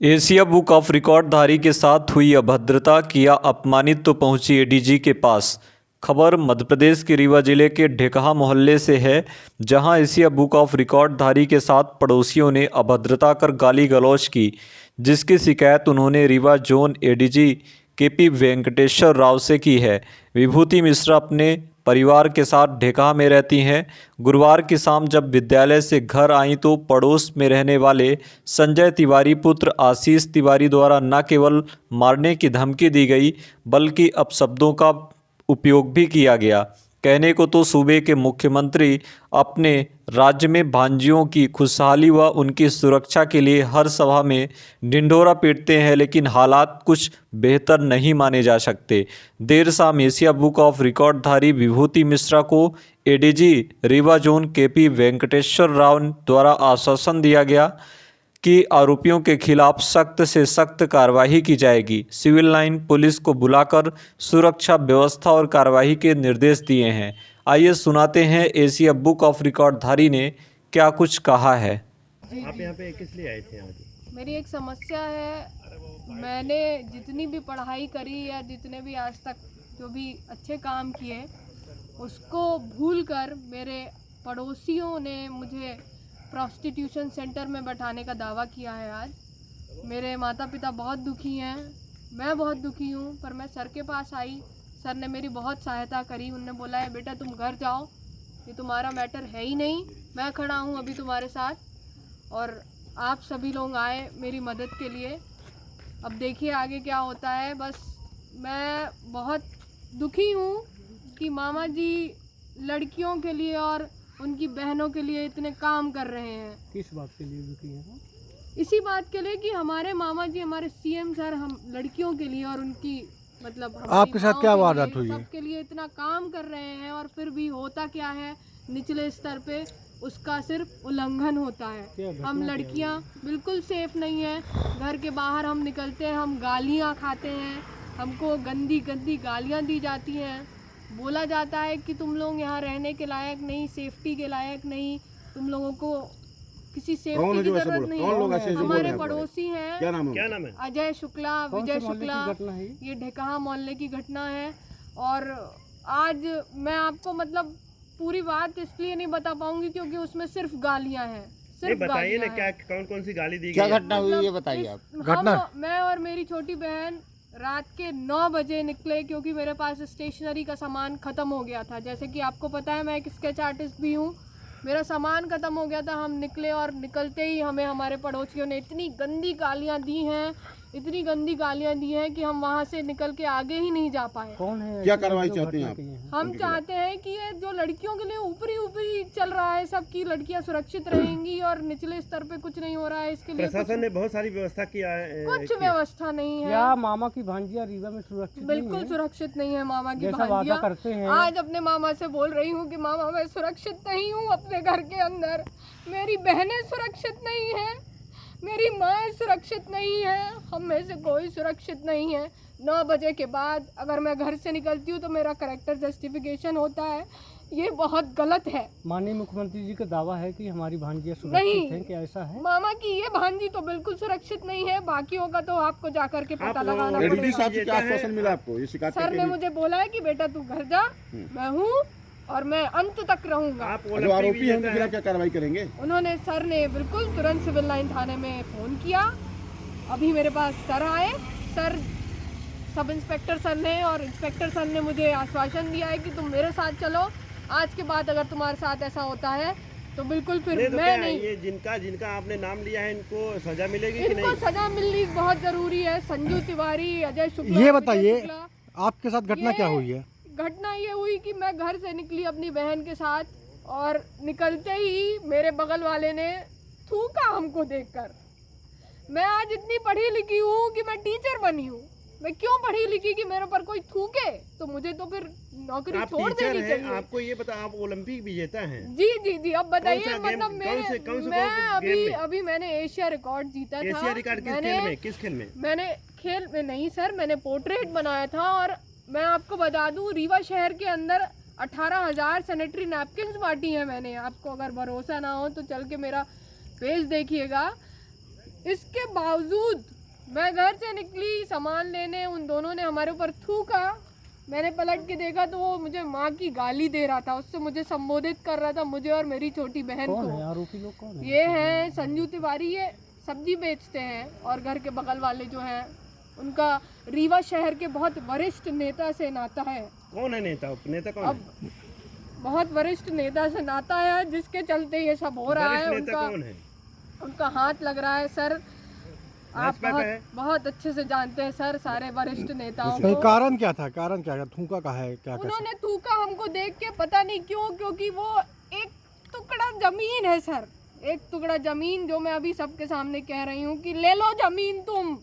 Asia book of रिकॉर्डधारी के साथ हुई अभद्रता, किया अपमानित तो पहुंची एडीजी के पास। खबर मध्य प्रदेश के रीवा जिले के ढेकहा मोहल्ले से है, जहां एशिया बुक ऑफ रिकॉर्डधारी के साथ पड़ोसियों ने अभद्रता कर गाली गलौज की, जिसकी शिकायत उन्होंने रीवा जोन एडीजी केपी वेंकटेश्वर राव से की है। विभूति मिश्रा अपने परिवार के साथ ढेकहा में रहती हैं। गुरुवार की शाम जब विद्यालय से घर आईं तो पड़ोस में रहने वाले संजय तिवारी पुत्र आशीष तिवारी द्वारा न केवल मारने की धमकी दी गई, बल्कि अपशब्दों का उपयोग भी किया गया। कहने को तो सूबे के मुख्यमंत्री अपने राज्य में भांजियों की खुशहाली व उनकी सुरक्षा के लिए हर सभा में ढिंढोरा पीटते हैं, लेकिन हालात कुछ बेहतर नहीं माने जा सकते। देर शाम एशिया बुक ऑफ रिकॉर्डधारी विभूति मिश्रा को एडीजी रीवा जोन केपी वेंकटेश्वर राव द्वारा आश्वासन दिया गया कि आरोपियों के खिलाफ सख्त से सख्त कार्रवाई की जाएगी। सिविल लाइन पुलिस को बुलाकर सुरक्षा व्यवस्था और कार्रवाई के निर्देश दिए हैं। आइए सुनाते हैं एशिया बुक ऑफ रिकॉर्डधारी ने क्या कुछ कहा है। आप यहाँ पे किस लिए आए थे आज? मेरी एक समस्या है। मैंने जितनी भी पढ़ाई करी या जितने भी आज तक जो भी अच्छे काम किए, उसको भूलकर मेरे पड़ोसियों ने मुझे प्रॉस्टिट्यूशन सेंटर में बैठाने का दावा किया है। आज मेरे माता पिता बहुत दुखी हैं, मैं बहुत दुखी हूँ, पर मैं सर के पास आई। सर ने मेरी बहुत सहायता करी। उन्होंने बोला है बेटा तुम घर जाओ, ये तुम्हारा मैटर है ही नहीं, मैं खड़ा हूँ अभी तुम्हारे साथ, और आप सभी लोग आए मेरी मदद के लिए। अब देखिए आगे क्या होता है। बस मैं बहुत दुखी हूँ कि मामा जी लड़कियों के लिए और उनकी बहनों के लिए इतने काम कर रहे हैं। किस बात के लिए दुखी हैं? इसी बात के लिए कि हमारे मामा जी, हमारे सीएम सर, हम लड़कियों के लिए और उनकी मतलब आपके साथ क्या वारदात हुई है? सबके लिए इतना काम कर रहे हैं, और फिर भी होता क्या है, निचले स्तर पे उसका सिर्फ उल्लंघन होता है। हम लड़कियां बिल्कुल सेफ नहीं है। घर के बाहर हम निकलते हैं, हम गालियां खाते हैं, हमको गंदी गंदी गालियां दी जाती हैं। बोला जाता है कि तुम लोग यहाँ रहने के लायक नहीं, सेफ्टी के लायक नहीं, तुम लोगों को किसी सेफ्टी की जरूरत नहीं है। हमारे पड़ोसी हैं, क्या नाम है? अजय शुक्ला, विजय शुक्ला। ये ढेकहा मोहल्ले की घटना है। और आज मैं आपको मतलब पूरी बात इसलिए नहीं बता पाऊंगी क्योंकि उसमें सिर्फ गालियां हैं। सिर्फ बताइए ना, क्या कौन सी गाली दी गई? क्या घटना हुई ये बताइए आप। मैं और मेरी छोटी बहन रात के 9 बजे निकले, क्योंकि मेरे पास स्टेशनरी का सामान ख़त्म हो गया था। जैसे कि आपको पता है मैं एक स्केच आर्टिस्ट भी हूँ, मेरा सामान ख़त्म हो गया था। हम निकले और निकलते ही हमें हमारे पड़ोसियों ने इतनी गंदी गालियाँ दी हैं, इतनी गंदी गालियाँ दी हैं कि हम वहाँ से निकल के आगे ही नहीं जा पाए। कौन है? क्या कार्रवाई चाहते हैं आप? हम चाहते हैं कि ये जो लड़कियों के लिए ऊपरी चल रहा है, सबकी लड़कियां सुरक्षित रहेंगी और निचले स्तर पे कुछ नहीं हो रहा है, इसके लिए प्रशासन ने बहुत सारी व्यवस्था किया है। कुछ व्यवस्था नहीं है। क्या मामा की भांजिया रीवा में सुरक्षित बिल्कुल सुरक्षित नहीं है मामा की वादा भांजिया। करते हैं। आज अपने मामा से बोल रही हूँ कि मामा मैं सुरक्षित नहीं हूँ अपने घर के अंदर, मेरी बहनें सुरक्षित नहीं है, मेरी माँ सुरक्षित नहीं है, हम में से कोई सुरक्षित नहीं है। 9 बजे के बाद अगर मैं घर से निकलती हूँ तो मेरा करेक्टर जस्टिफिकेशन होता है, ये बहुत गलत है। माननीय मुख्यमंत्री जी का दावा है कि हमारी भांजिया सुरक्षित है, क्या ऐसा है? मामा की ये भांजी तो बिल्कुल सुरक्षित नहीं है, बाकियों का तो आपको जाकर के पता लगाना पड़ेगा। क्या आश्वासन मिला आपको? ये शिकायत सर ने मुझे बोला है कि बेटा तू घर जा, मैं हूँ और मैं अंत तक रहूंगा। आप आरोपी हैं, उनके खिलाफ क्या कार्रवाई करेंगे? उन्होंने, सर ने बिल्कुल तुरंत सिविल लाइन थाने में फ़ोन किया। अभी मेरे पास सर आए, सर सब इंस्पेक्टर सर ने और इंस्पेक्टर सर ने मुझे आश्वासन दिया है कि तुम मेरे साथ चलो, आज के बाद अगर तुम्हारे साथ ऐसा होता है तो बिल्कुल फिर तो मैं नहीं। ये जिनका आपने नाम लिया है, इनको सजा मिलेगी कि इनको नहीं? सजा मिलनी बहुत जरूरी है। संजू तिवारी, अजय शुक्ला। ये बताइए आपके साथ घटना क्या हुई है? घटना ये हुई कि मैं घर से निकली अपनी बहन के साथ, और निकलते ही मेरे बगल वाले ने थूका हमको देखकर। मैं आज इतनी पढ़ी लिखी हूँ कि मैं टीचर बनी हूँ, मैं क्यों पढ़ी लिखी कि मेरे पर कोई थूके? तो मुझे तो फिर नौकरी छोड़ देनी चाहिए। आपको ये बता, आप ओलंपिक विजेता हैं। जी अब बताइए, मतलब मैं अभी मैंने एशिया रिकॉर्ड जीता था। एशिया रिकॉर्ड किस खेल में? मैंने खेल में नहीं सर, मैंने पोर्ट्रेट बनाया था। और मैं आपको बता दूं, रीवा शहर के अंदर 18,000 सैनिटरी नैपकिन्स बांटी हैं मैंने। आपको अगर भरोसा ना हो तो चल के मेरा पेज देखिएगा। इसके बावजूद मैं घर से निकली सामान लेने, उन दोनों ने हमारे ऊपर थूका। मैंने पलट के देखा तो वो मुझे माँ की गाली दे रहा था, उससे मुझे संबोधित कर रहा था, मुझे और मेरी छोटी बहन कौन है को। आरोपी लोग? कौन है? ये हैं संजू तिवारी, ये सब्जी बेचते हैं, और घर के बगल वाले जो हैं उनका रीवा शहर के बहुत वरिष्ठ नेता से नाता है। कौन है नेता? नेता कौन अब बहुत वरिष्ठ नेता से नाता है, जिसके चलते ये सब हो रहा है। नेता कौन है? उनका हाथ लग रहा है सर, आप भाजपा का है? बहुत अच्छे से जानते हैं सर सारे वरिष्ठ नेताओं नहीं, को। कारण क्या था? कारण क्या था? थूका का है क्या? उन्होंने थूका हमको देख के, पता नहीं क्यों, क्योंकि वो एक टुकड़ा जमीन है सर, एक टुकड़ा जमीन, जो मैं अभी सबके सामने कह रही हूँ कि ले लो जमीन तुम,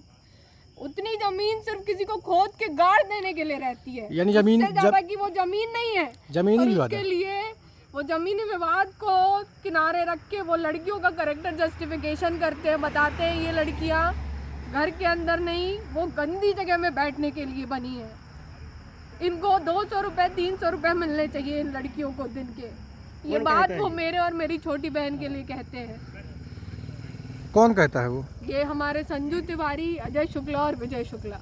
उतनी जमीन सिर्फ किसी को खोद के गाड़ देने के लिए रहती है, यानी जमीन उससे ज्यादा की वो जमीन नहीं है। जमीनी और विवाद उसके है। लिए वो जमीनी विवाद को किनारे रख के वो लड़कियों का कैरेक्टर जस्टिफिकेशन करते हैं, बताते हैं ये लड़कियां घर के अंदर नहीं, वो गंदी जगह में बैठने के लिए बनी है। इनको 200 रुपए 300 रुपए मिलने चाहिए इन लड़कियों को दिन के। ये कौन बात कहता है वो ये? मेरे और मेरी छोटी बहन के लिए कहते हैं। कौन कहता है वो? ये हमारे संजू तिवारी, अजय शुक्ला और विजय शुक्ला।